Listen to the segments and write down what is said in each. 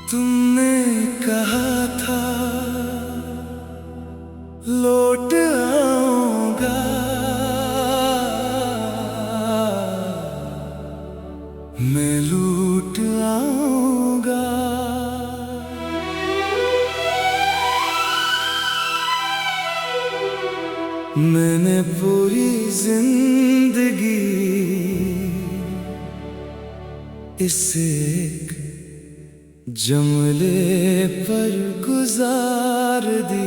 तुमने कहा था लौट आऊंगा, मैं लौट आऊंगा। मैंने पूरी जिंदगी इस एक जुमले पर गुजार दी।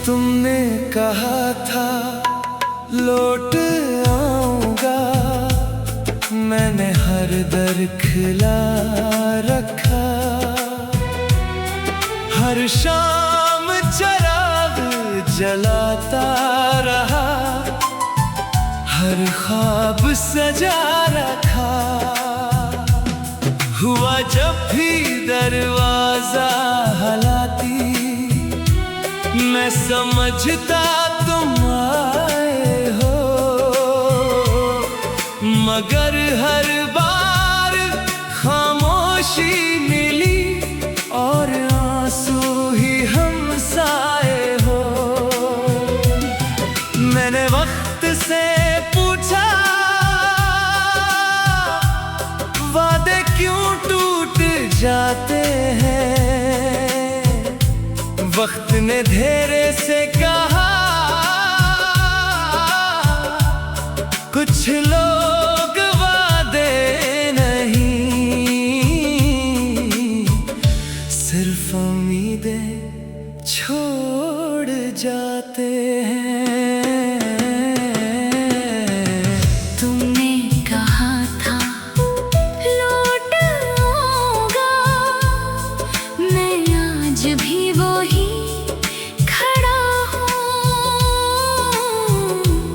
तुमने कहा था लौट आऊंगा, मैंने हर दर खिला रखा। हर शाम चिराग जलाता रहा, हर ख्वाब सजा रखा। हुआ जब भी दरवाजा हलाती, मैं समझता तुम आए हो, मगर हर बार खामोशी मिली और आंसू ही हमसाए हो। मैंने वक्त से पूछा वादे क्यों टूट जाते हैं। वक्त ने धेरे से कहा कुछ लोग वादे नहीं, सिर्फ उम्मीदें छोड़ जाते हैं। तुमने कहा था लौट आऊंगा, मैं आज भी वही खड़ा हूँ।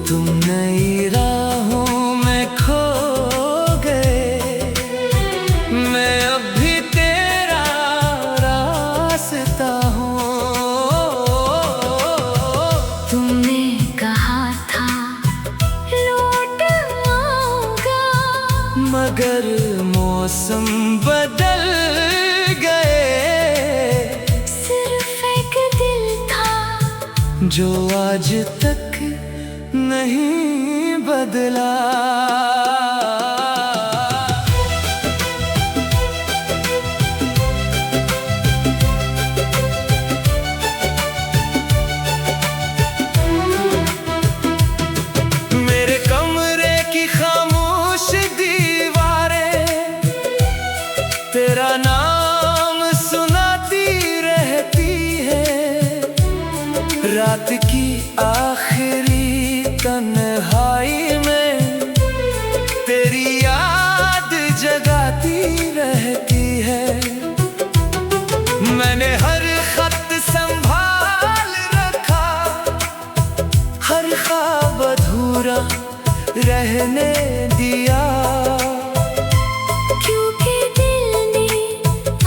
तुम नई राहों में खो गए, मैं अब भी तेरा रास्ता हूँ। तुमने कहा था लौट आऊंगा, मगर मौसम बदल गए। सिर्फ एक दिल था जो आज तक नहीं बदला। मेरे कमरे की खामोश दीवारें तेरा नाम सुनाती रहती है। रात की आखिरी तन्हाई में तेरी याद जगाती रहती है। मैंने हर खत संभाल रखा, हर ख्वाब अधूरा रहने दिया। क्योंकि दिल ने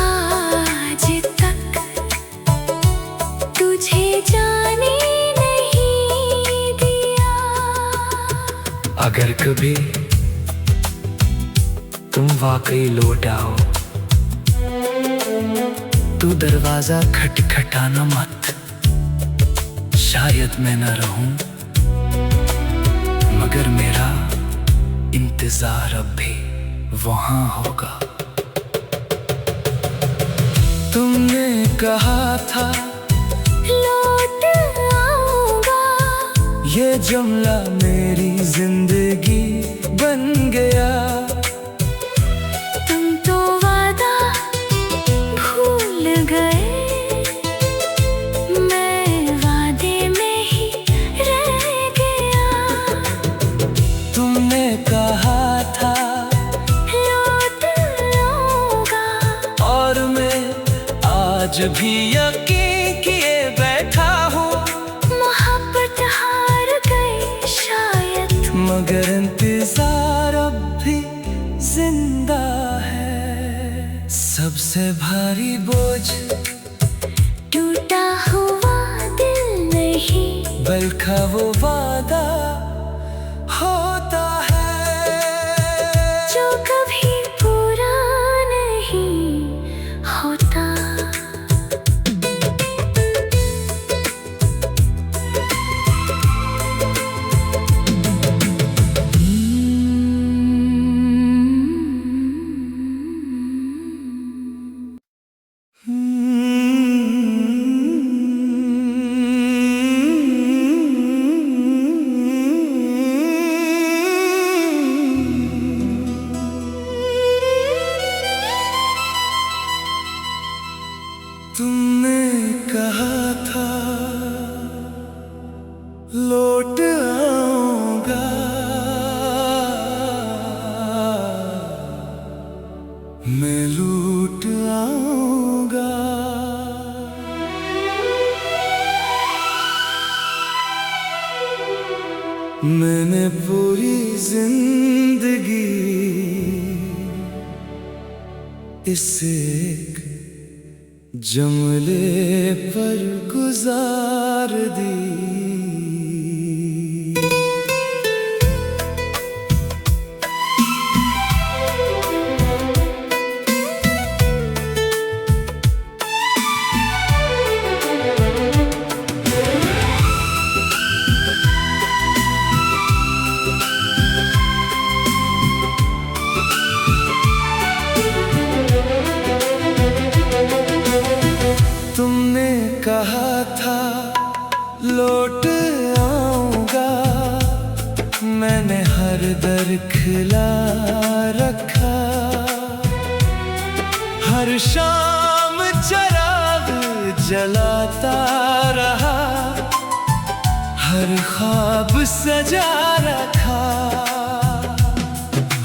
आज तक तुझे जाने नहीं दिया। अगर कभी तुम वाकई लौट आओ तो दरवाजा खटखटाना मत। शायद मैं न रहूं, मगर मेरा इंतजार अब भी वहां होगा। तुमने कहा था लौट आऊंगा, ये जुमला मेरी जिंदगी बन गया। तुम तो वादा भूल गए, मैं वादे में ही रह गया। तुमने कहा था लौट आऊंगा, और मैं आज भी यकीन किए बैठा हूँ। नहीं, बल्कि वो वादा होता है जो कभी पूरा नहीं होता। तुमने कहा था लौट आऊंगा, मैं लौट आऊंगा। मैंने पूरी जिंदगी इस एक जुमले पर गुजार दी। तुमने कहा था लौट आऊंगा, मैंने हर दर खिला रखा। हर शाम चिराग जलाता रहा, हर ख्वाब सजा रखा।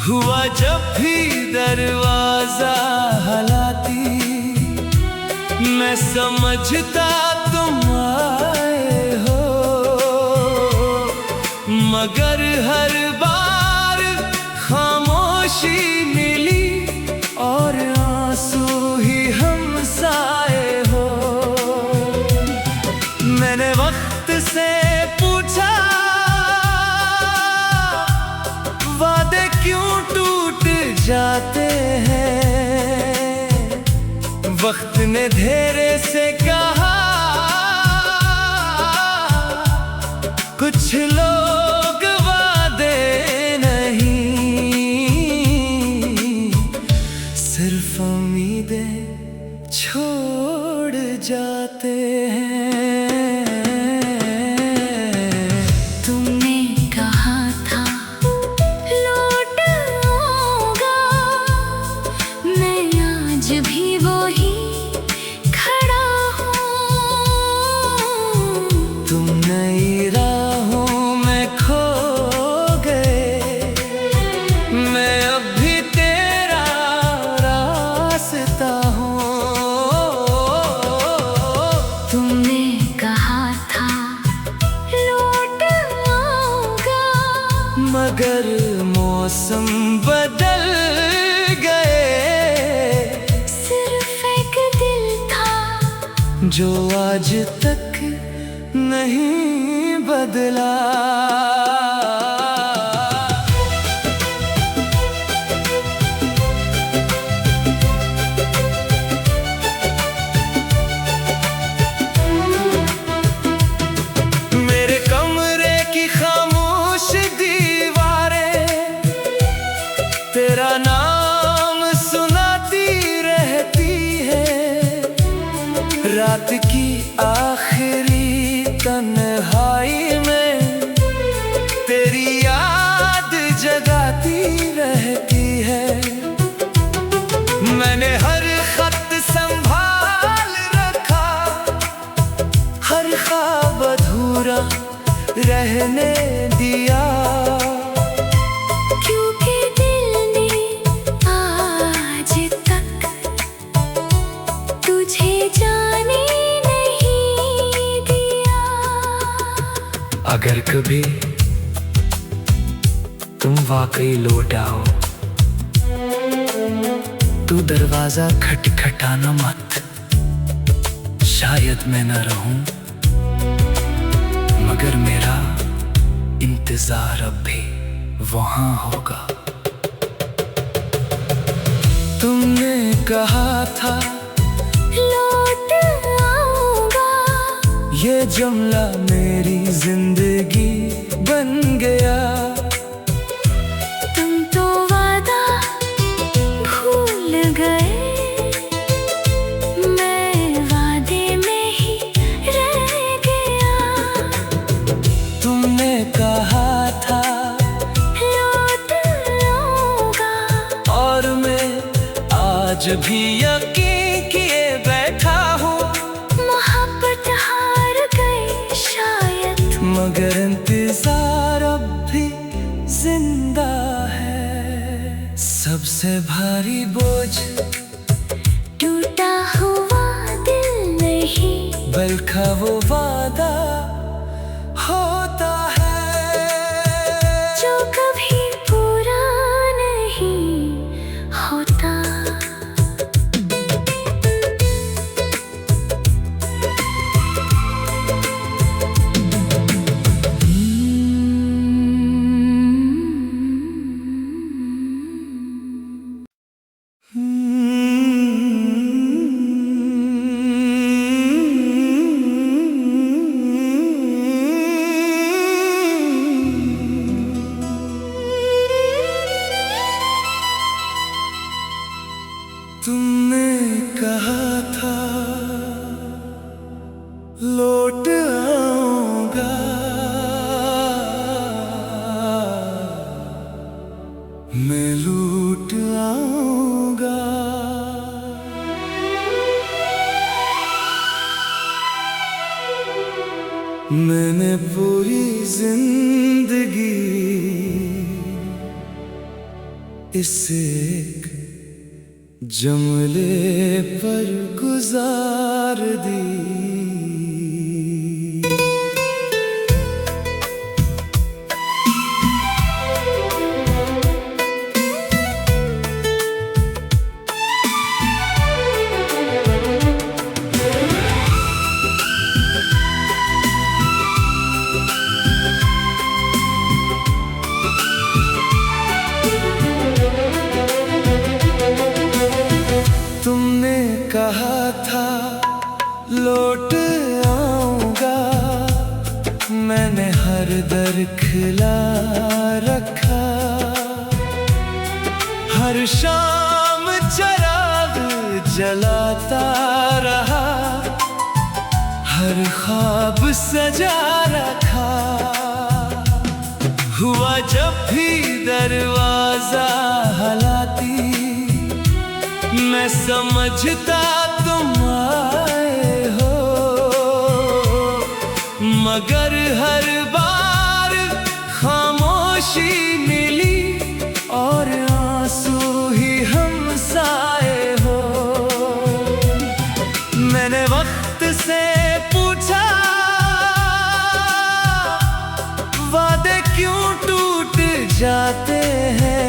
हुआ जब भी दरवाजा हलाती, मैं समझता तुम आए हो, मगर हर बार खामोशी मिली और आंसू ही हमसाए हो। मैंने वक्त से पूछा वादे क्यों टूट जाते हैं, वक्त ने धीरे से कहा कुछ लोग वादे नहीं, सिर्फ उम्मीदें छोड़ जाते हैं। तुमने कहा था लौट आऊंगा, मैं आज भी वही खड़ा हूँ। तुम नई राहों में खो गए, मैं अब भी तेरा रास्ता हूँ। तुमने कहा था लौट आऊंगा, मगर मौसम बदल गए। सिर्फ एक दिल था जो आज तक नहीं बदला। मेरे कमरे की खामोश दीवारें तेरा नाम सुनाती रहती है। रात की आखिरी तन्हाई में तेरी याद जगाती रहती है। मैंने हर खत संभाल रखा, हर ख्वाब अधूरा रहने दिया। क्योंकि दिल ने आज तक तुझे जाने नहीं दिया। अगर कभी तुम वाकई लौट आओ तो दरवाजा खटखटाना मत, शायद मैं न रहूं मगर मेरा इंतजार अब भी वहां होगा। तुमने कहा था लौट आऊंगा, ये जुमला मेरी जिंदगी बन गया। तुम तो वादा भूल गए, मैं वादे में ही रह गया। तुमने कहा था लौट आऊंगा, और मैं आज भी यकीन किए बैठा हूँ। मोहब्बत हार गई शायद, मगर इंतजार अब भी जिंदा है। सबसे भारी बोझ टूटा हुआ दिल नहीं, बल्कि वो वादा होता है जो कभी पूरा नहीं होता। तुमने कहा था लौट आऊंगा, मैं लौट आऊंगा। मैंने पूरी जिंदगी इस एक जुमले पर गुजार दी। तुमने कहा था लौट आऊंगा, मैंने हर दर खिला रखा। हर शाम चिराग जलाता रहा, हर ख्वाब सजा रखा। हुआ जब भी दरवाजा हलाती, मैं समझता तुम आए हो। मगर हर बार खामोशी मिली और आंसू ही हमसाए हो। मैंने वक्त से पूछा वादे क्यों टूट जाते हैं।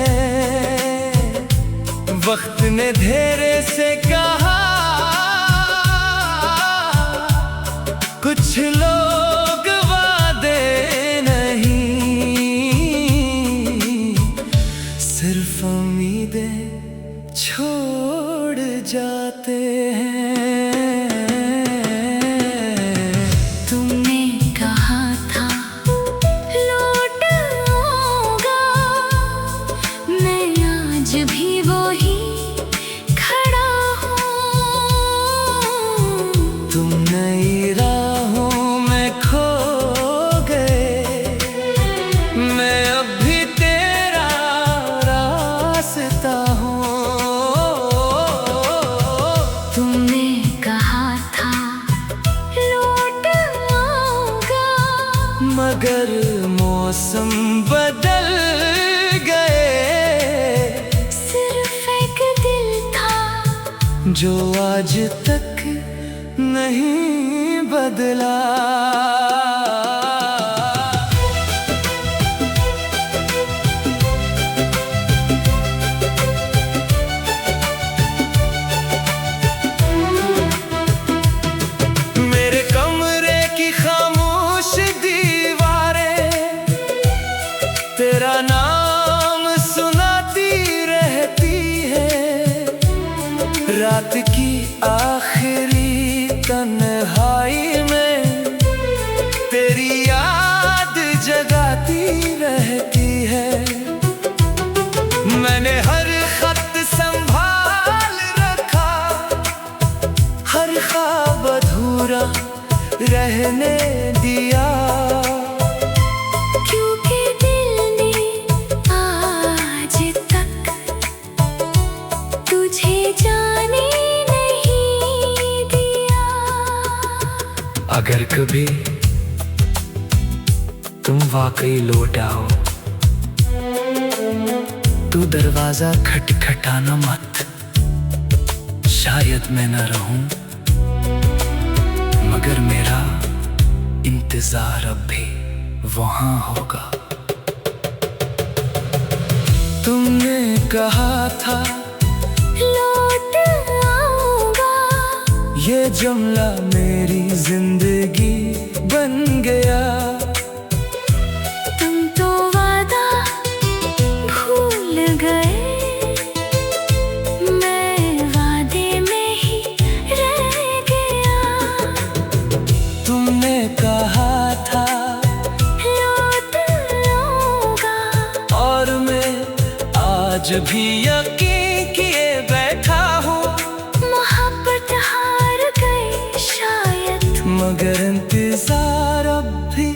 वक्त ने धीरे से कहा कुछ लोग वादे नहीं, सिर्फ उम्मीदें छोड़ जाते हैं। तुमने कहा था लौट आऊंगा, मैं आज भी वही खड़ा हूँ। तुम नई राहों में खो गए, मैं अब भी तेरा रास्ता हूँ। तुमने कहा था लौट आऊंगा, मगर मौसम बदल गए। सिर्फ एक दिल था जो आज तक नहीं बदला। मेरे कमरे की खामोश दी रहने दिया, क्योंकि दिल ने आज तक तुझे जाने नहीं दिया। अगर कभी तुम वाकई लौट आओ तू दरवाजा खटखटाना मत। शायद मैं न रहूं मगर मेरा इंतजार अब भी वहां होगा। तुमने कहा था लौट आऊंगा, ये जुमला मेरी जिंदगी बन गया। तुम तो वादा भूल गए, मैं वादे में ही रह गया। तुमने कहा था लौट आऊंगा, और मैं आज भी यकीन किए बैठा हूँ, मोहब्बत हार गई शायद, मगर इंतजार अब भी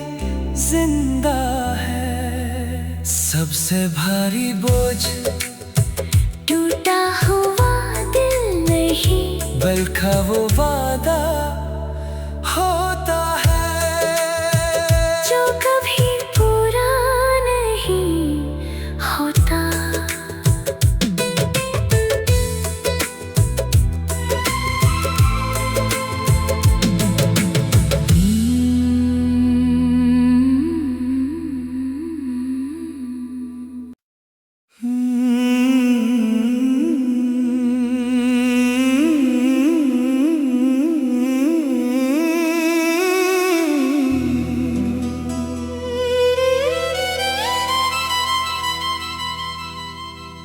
जिंदा है। सबसे भारी बोझ टूटा हुआ दिल नहीं, बल्कि वो वादा होता है जो कभी पूरा नहीं होता।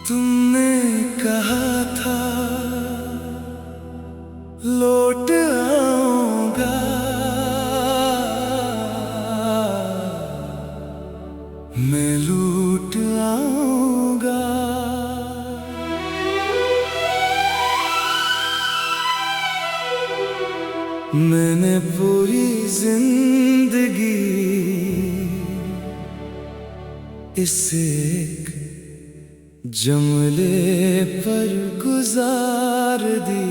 तुमने कहा था लौट आऊंगा, मैं लौट आऊंगा। मैंने पूरी जिंदगी इस एक जुमले पर गुजार दी।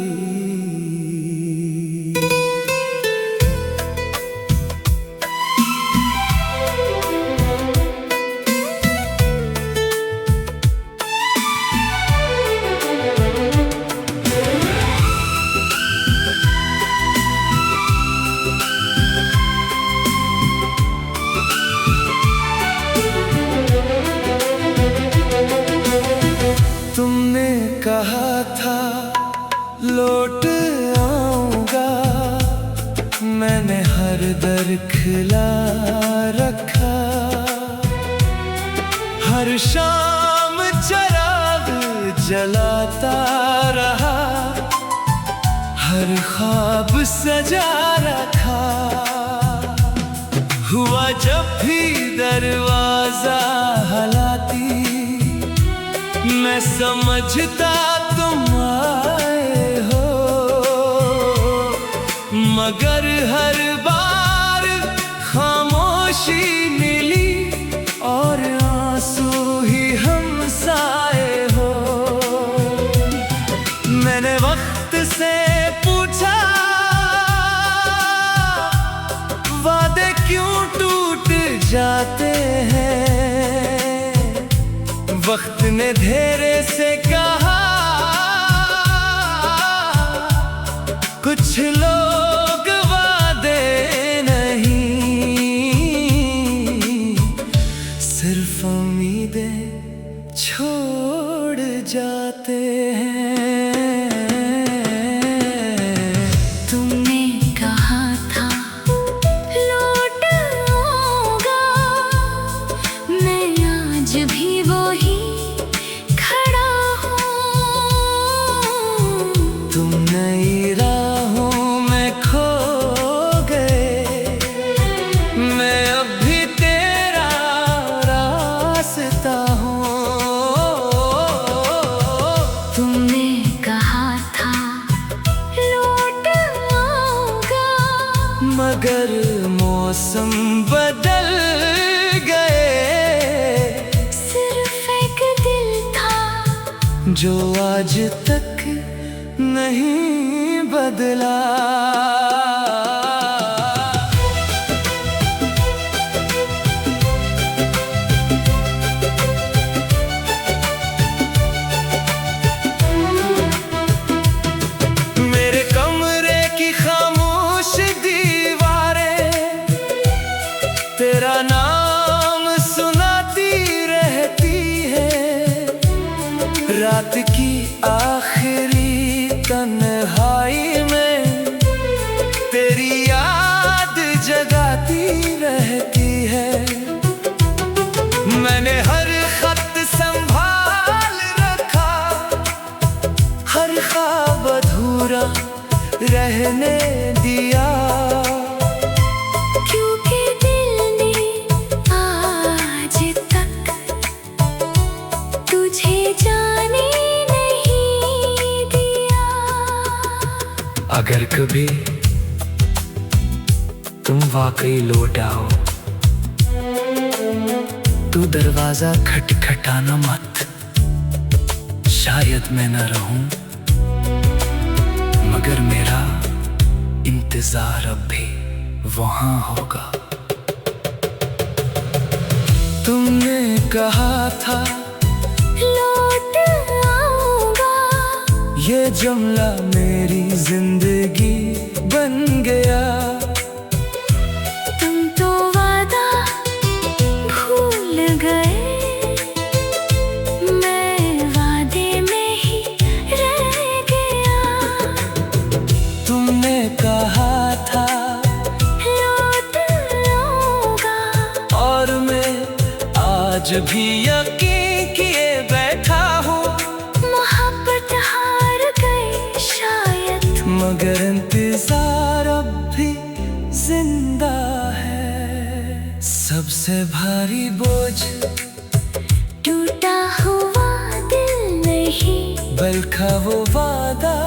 तुमने कहा था लौट आऊंगा, मैंने हर दर खिला रखा। हर शाम चिराग जलाता रहा, हर ख्वाब सजा रखा। हुआ जब भी दरवाजा हलाती, मैं समझता तुम आए हो, मगर हर बार खामोशी मिली और आंसू ही हमसाए हो। मैंने वक्त से पूछा वादे क्यों टूट जाते हैं, वक्त ने धेरे से कहा कुछ लोग वादे नहीं, सिर्फ उम्मीदें छोड़ जाते हैं। तुमने कहा था लौट आऊंगा, मैं आज भी वही खड़ा हूँ। तुम नई राहों में मौसम बदल गए। सिर्फ एक दिल था जो आज तक नहीं बदला। मेरे कमरे की खामोश दीवारें तेरा नाम सुनाती रहती है। रात की आखिरी तन्हाई में तेरी याद जगाती रहती है। मैंने हर खत संभाल रखा, हर ख्वाब अधूरा रहने दिया। क्योंकि दिल ने आज तक तुझे जाने नहीं दिया। अगर कभी तुम वाकई लौट आओ तो दरवाजा खटखटाना मत। शायद मैं न रहूं मगर मेरा इंतजार अब भी वहां होगा। तुमने कहा था लौट आऊंगा, ये जुमला मेरी जिंदगी बन गया। तुम तो वादा भूल गए, मैं वादे में ही रह गया। तुमने कहा था लौट आऊंगा, और मैं आज भी यकीन किए बैठा हूँ। मोहब्बत हार गई शायद, मगर इंतजार अब भी जिंदा है। सबसे भारी बोझ टूटा हुआ दिल नहीं, बल्कि वो वादा